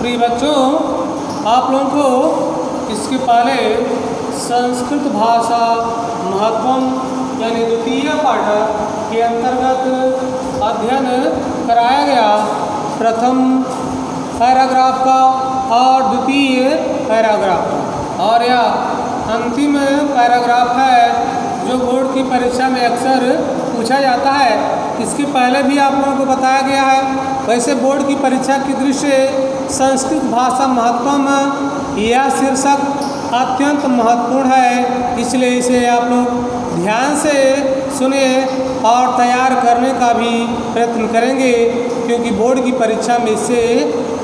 प्रिय बच्चों, आप लोगों को इसके पहले संस्कृत भाषा महत्वम यानी द्वितीय पाठ के अंतर्गत अध्ययन कराया गया। प्रथम पैराग्राफ का और द्वितीय पैराग्राफ का, और यह अंतिम पैराग्राफ है जो बोर्ड की परीक्षा में अक्सर पूछा जाता है। इसके पहले भी आप लोगों को बताया गया है। वैसे बोर्ड की परीक्षा की दृष्टि से संस्कृत भाषा महत्वम यह शीर्षक अत्यंत महत्वपूर्ण है, इसलिए इसे आप लोग ध्यान से सुने और तैयार करने का भी प्रयत्न करेंगे, क्योंकि बोर्ड की परीक्षा में इससे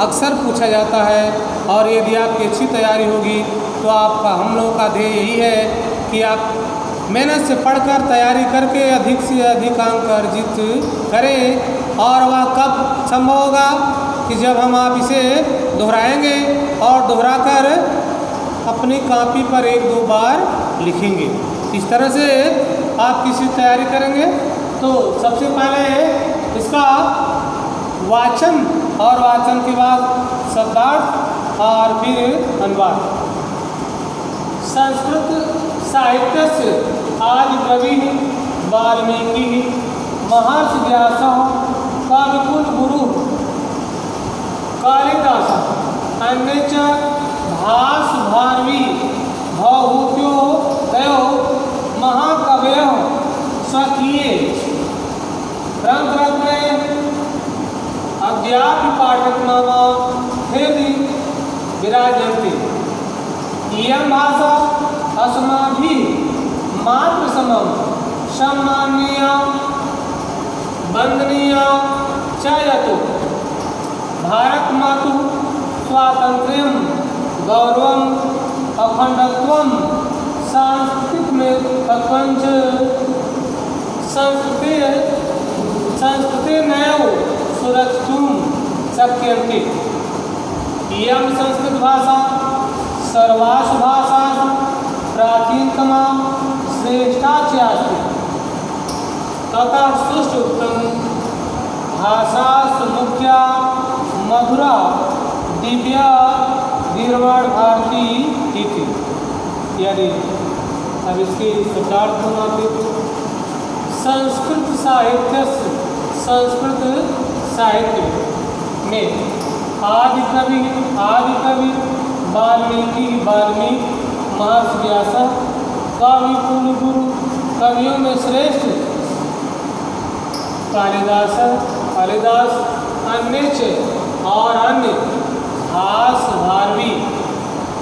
अक्सर पूछा जाता है। और यदि आपकी अच्छी तैयारी होगी तो आपका हम लोगों का ध्येय यही है कि आप मेहनत से पढ़कर तैयारी करके अधिक से अधिक अंक अर्जित करें। और वह कब संभव होगा कि जब हम आप इसे दोहराएंगे और दोहराकर अपनी कॉपी पर 1-2 बार लिखेंगे। इस तरह से आप किसी तैयारी करेंगे तो सबसे पहले इसका वाचन और वाचन के बाद शब्दार्थ और फिर अनुवाद। संस्कृत साहित्य से आदि कवि वाल्मीकि महर्षि व्यास कविकुल गुरु कालिदास अन्य च भास भारवी भवभूत्यो तयो महाकवयो स्वकीय ग्रंथ में अद्यापि पाठक नाम हृदि विराजन्ते। इयं भाषा अस्माभिः मातृ समं सम्माननीया वंदनीया च यतो भारत मातुः स्वातंत्र्यं गौरवं अखंडत्वं सांस्कृतिक में तत्वंच संस्कृते नैव सुरक्षितुं शक्यन्ते। इयं संस्कृत भाषा सर्वासु भाषासु प्राचीनतमा श्रेष्ठा च अस्ति। तथा सुष्ठुत्तम भाषासु मुख्या मधुरा दिव्या गीर्वाण भारती इति। यदि अब इसके शब्दार्थ बनाते तो संस्कृत साहित्य में आदि कवि वाल्मीकि महर्षि व्यास कवि कुल गुरु कवियों में श्रेष्ठ कालिदास अन्य और अन्य भास भारवी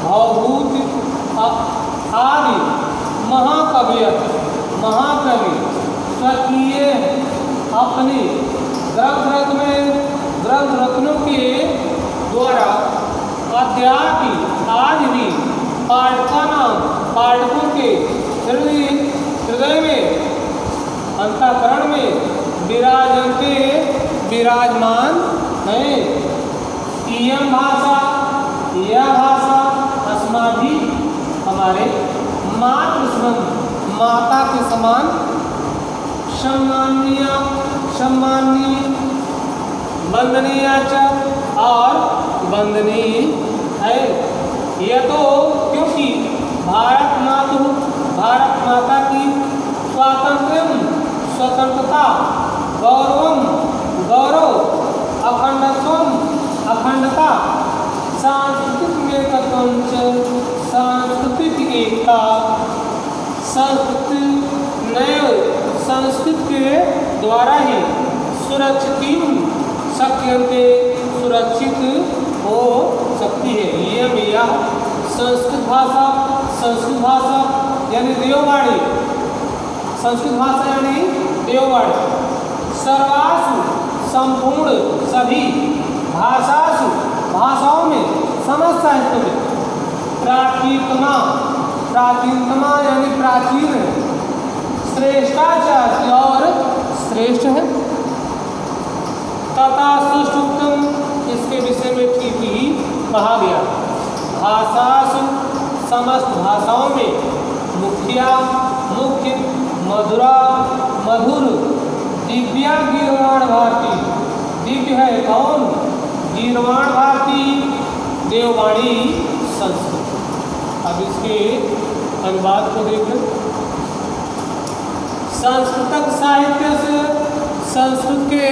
भवभूत आदि महाकवि स्वकीय अपने ग्रंथ रत्नों के द्वारा अद्यापि आज भी पाठकों के हृदय में अंतःकरण में विराजमान है। यह भाषा अस्माभिः हमारे माता के समान सम्माननीय वंदनीय और वंदनीय है। यह तो क्योंकि भारत माता की स्वतंत्रता गौरव अखंडता सांस्कृतिक में तत्वंच सांस्कृतिक एकता संस्कृत के द्वारा ही सुरक्षित हो सकती है। यह संस्कृत भाषा यानी देववाणी सर्वासु संपूर्ण सभी भाषाओं में समस्त साहित्य में प्राचीनतमा यानी प्राचीन श्रेष्ठाचार्य और श्रेष्ठ है। तथा सुष्ठुत्तम इसके विषय में ठीक ही कहा गया। भाषासु समस्त भाषाओं में मुख्य मधुर दिव्या गीर्वाण भारती। दिव्य है कौन? गीर्वाण भारती देववाणी संस्कृत। अब इसके अनुवाद को देखें। संस्कृतक साहित्य से, संस्कृत के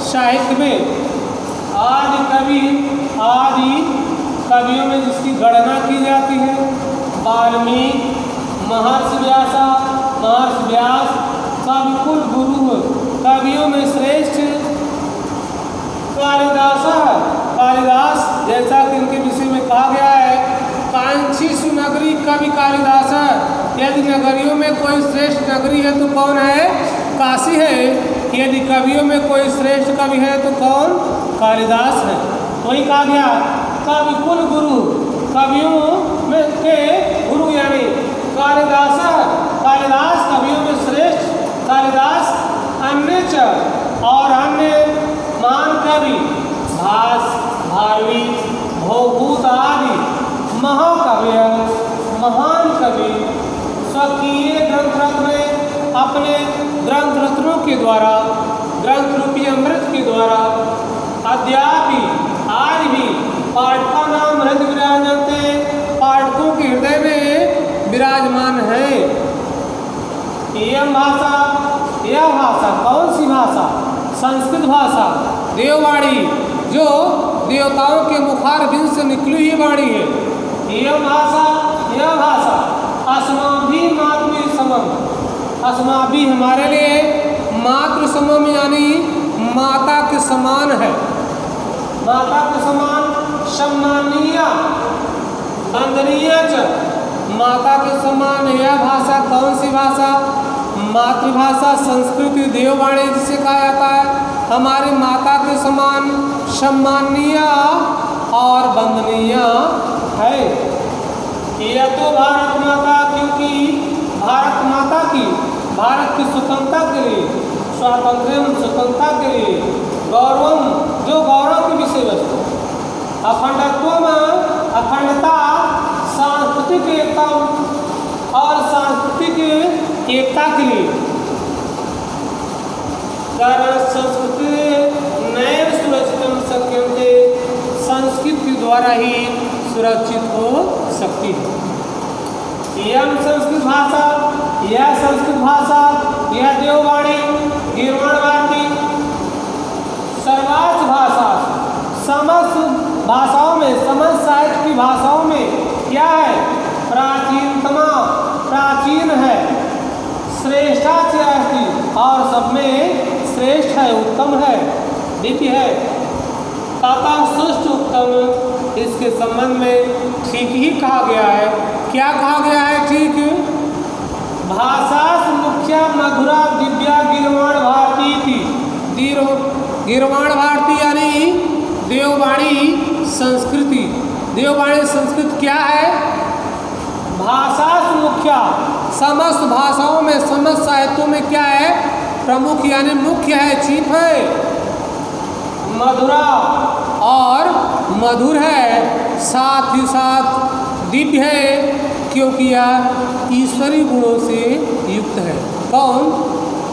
साहित्य में आदि कवियों में जिसकी गणना की जाती है वाल्मीकि, महर्षि व्यास कविकुल गुरु, कवियों में श्रेष्ठ कालिदास, जैसा कि इनके विषय में कहा गया है कांची सुनगरी कवि कालिदास। यदि नगरियों में कोई श्रेष्ठ नगरी है तो कौन है? काशी है। यदि कवियों में कोई श्रेष्ठ कवि है तो कौन? कालिदास है। वही कहा गया कविकुल गुरु, कवियों में के गुरु यानी कालिदास कवियों में श्रेष्ठ कालिदास, अन्य और अन्य महान कवि भास, भारवी, भौभूत आदि महान कवि स्वकीय ग्रंथ रत्न में अपने ग्रंथ रत्नों के द्वारा, ग्रंथ रूपी अमृत के द्वारा अद्यापि आज भी पाठका नाम हृदय विराजते, पाठकों के हृदय में विराजमान है। यह भाषा कौन सी भाषा? संस्कृत भाषा, देववाणी, जो देवताओं के मुखार बिंद से निकली हुई वाणी है। यह भाषा अस्माभि मातृ समम, अस्माभि हमारे लिए मातृ समम यानी माता के समान है, माता के समान, सम्मानीय वंदनीय च, माता के समान। यह भाषा कौन सी भाषा? मातृभाषा संस्कृत देववाणी जिसे कहा जाता है, हमारी माता के समान सम्मानीय और वंदनीय है। यह तो भारत माता, क्योंकि भारत माता की, भारत की स्वतंत्रता के लिए, स्वतंत्रता के लिए जो गौरव की विषय वस्तु, अखंडता, सांस्कृतिक एकता और सांस्कृतिक एकता के लिए कारण संस्कृत नैव सुरक्षित शक्यन्ते, संस्कृत के द्वारा ही सुरक्षित हो सकती है। यह संस्कृत भाषा, यह देववाणी गिरवाण भारती सर्वाच भाषा, समस्त भाषाओं में, समस्त साहित्य की भाषाओं में क्या है? प्राचीन है, श्रेष्ठाचार्य और सब में श्रेष्ठ है, उत्तम है, दिव्य है। तथा सुष्ट उत्तम, इसके संबंध में ठीक ही कहा गया है। क्या कहा गया है? ठीक, भाषा मुख्य मधुरा दिव्या गिरवाण भारती थी। गिरवाण भारती यानी देववाणी संस्कृति। देववाणी संस्कृत क्या है? भाषा मुख्य, समस्त भाषाओं में, समस्त साहित्यों में क्या है? प्रमुख यानी मुख्य है, चीफ है। मधुरा और मधुर है, साथ ही साथ दिव्य है, क्योंकि यह ईश्वरीय गुणों से युक्त है। कौन?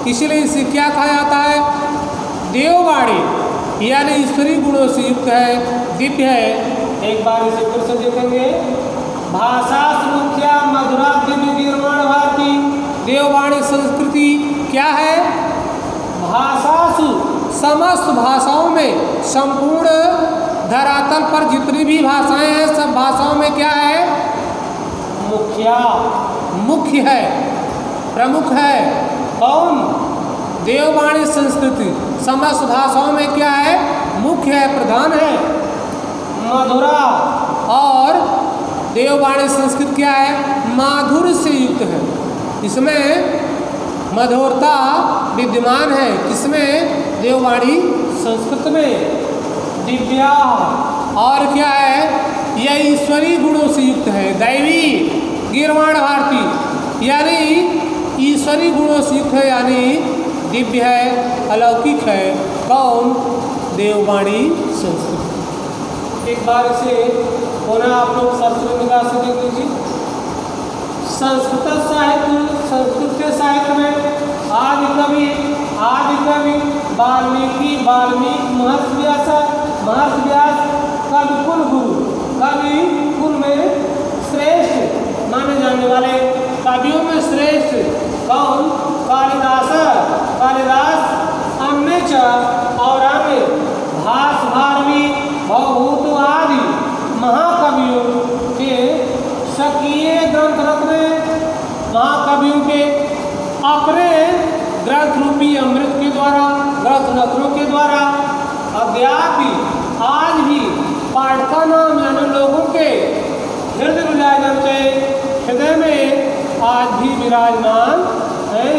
इसलिए इसे क्या कहा जाता है? देववाणी यानी ईश्वरीय गुणों से युक्त है, दिव्य है। एक बार इसे फिर से देखेंगे। भाषा मुख्या मधुरा दिव्य गिरवाण भारती, देववाणी संस्कृति क्या है? भाषासु, समस्त भाषाओं में, संपूर्ण धरातल पर जितनी भी भाषाएं हैं सब भाषाओं में क्या है? मुख्य है, प्रमुख है। कौन? देववाणी संस्कृति समस्त भाषाओं में क्या है? मुख्य है, प्रधान है। मधुरा और देववाणी संस्कृत क्या है? माधुर्य से युक्त है, इसमें मधुरता विद्यमान है। किसमें? देववाणी संस्कृत में। दिव्या और क्या है? यह ईश्वरीय गुणों से युक्त है, दैवी। गिरवाण भारती यानी ईश्वरीय गुणों से युक्त है, यानी दिव्य है, अलौकिक है। कौन? देववाणी संस्कृत। एक बार इसे पुनः आप लोग शास्त्र निगाह से देख लीजिए। संस्कृत के साहित्य में आदि कवि वाल्मीकि, महर्षि व्यास कविकुल गुरु, ग्रंथ रूपी अमृत के द्वारा, ग्रंथ नथनों के द्वारा अद्यापि आज भी पाठका नाम यानी लोगों के हृदय विराजन के हृदय में आज भी विराजमान है।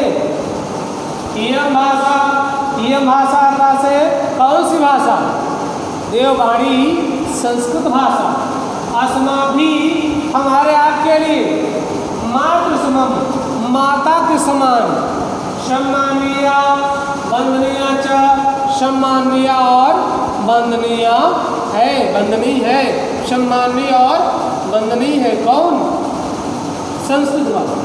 यह भाषा का से कौन सी भाषा? देववाणी संस्कृत भाषा। अस्मा भी हमारे आपके लिए मातृ समम, माता के समान, सम्मानीय वंदनीय च, सम्मानीय और वंदनीय है, वंदनीय है, सम्मानीय और वंदनीय है। कौन? संस्कृत भाषा।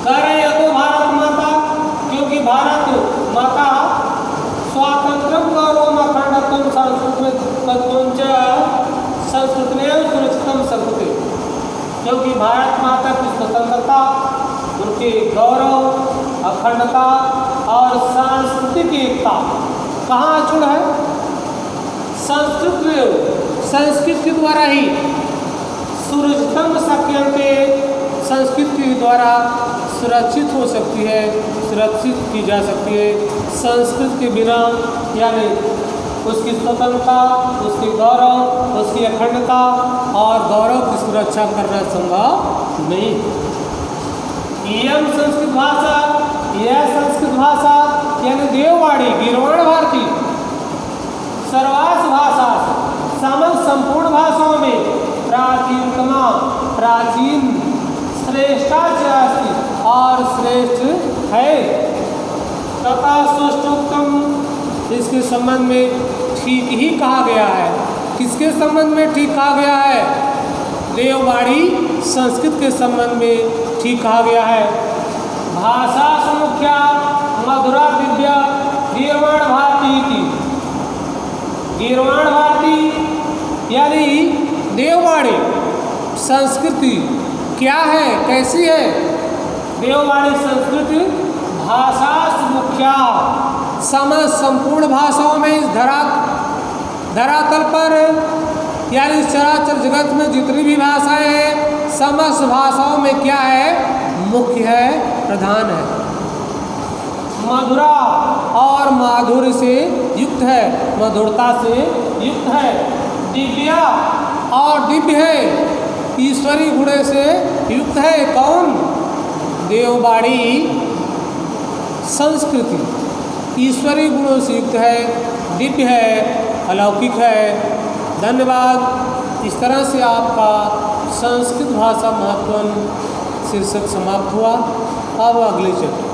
कह रहे तो भारत माता, क्योंकि भारत माता स्वातंत्रम गौरवम अखंडत्वम संस्कृतमेव सुरक्षितम सर्वते, क्योंकि भारत माता की स्वतंत्रता, उनके गौरव, अखंडता और सांस्कृतिक एकता कहाँ अचूल है? संस्कृत के द्वारा ही सुरक्षितम शक्यन्ते, संस्कृत के द्वारा सुरक्षित हो सकती है, सुरक्षित की जा सकती है। संस्कृत के बिना यानी उसकी स्वतंत्रता, उसकी गौरव, उसकी अखंडता और गौरव की सुरक्षा करना संभव नहीं। यह संस्कृत भाषा, यह संस्कृत भाषा यानी देववाणी गीर्वाण भारती सर्वास भाषा समस्त संपूर्ण भाषाओं में प्राचीनतमा, प्राचीन श्रेष्ठाचार और श्रेष्ठ है। तथा सुष्टुक्तम, इसके संबंध में ठीक ही कहा गया है। किसके संबंध में ठीक कहा गया है? देववाणी संस्कृत के संबंध में ठीक कहा गया है। भाषा समुख्या मधुरा दिव्या गीर्वाण भारती थी। गीर्वाण भारती यानी देववाणी संस्कृति क्या है, कैसी है? देववाणी संस्कृति भाषा मुख्या, समस्त संपूर्ण भाषाओं में इस धरातल पर यानी चराचर जगत में जितनी भी भाषाएं हैं, समस्त भाषाओं में क्या है? मुख्य है, प्रधान है। मधुरा और माधुर्य से युक्त है, मधुरता से युक्त है। दिव्या और दिव्य है, ईश्वरी गुण से युक्त है। कौन? देववाणी संस्कृति ईश्वरी गुणों से युक्त है, दिव्य है, अलौकिक है। धन्यवाद। इस तरह से आपका संस्कृत भाषा महत्वपूर्ण शीर्षक समाप्त हुआ। अब अगले चैप्टर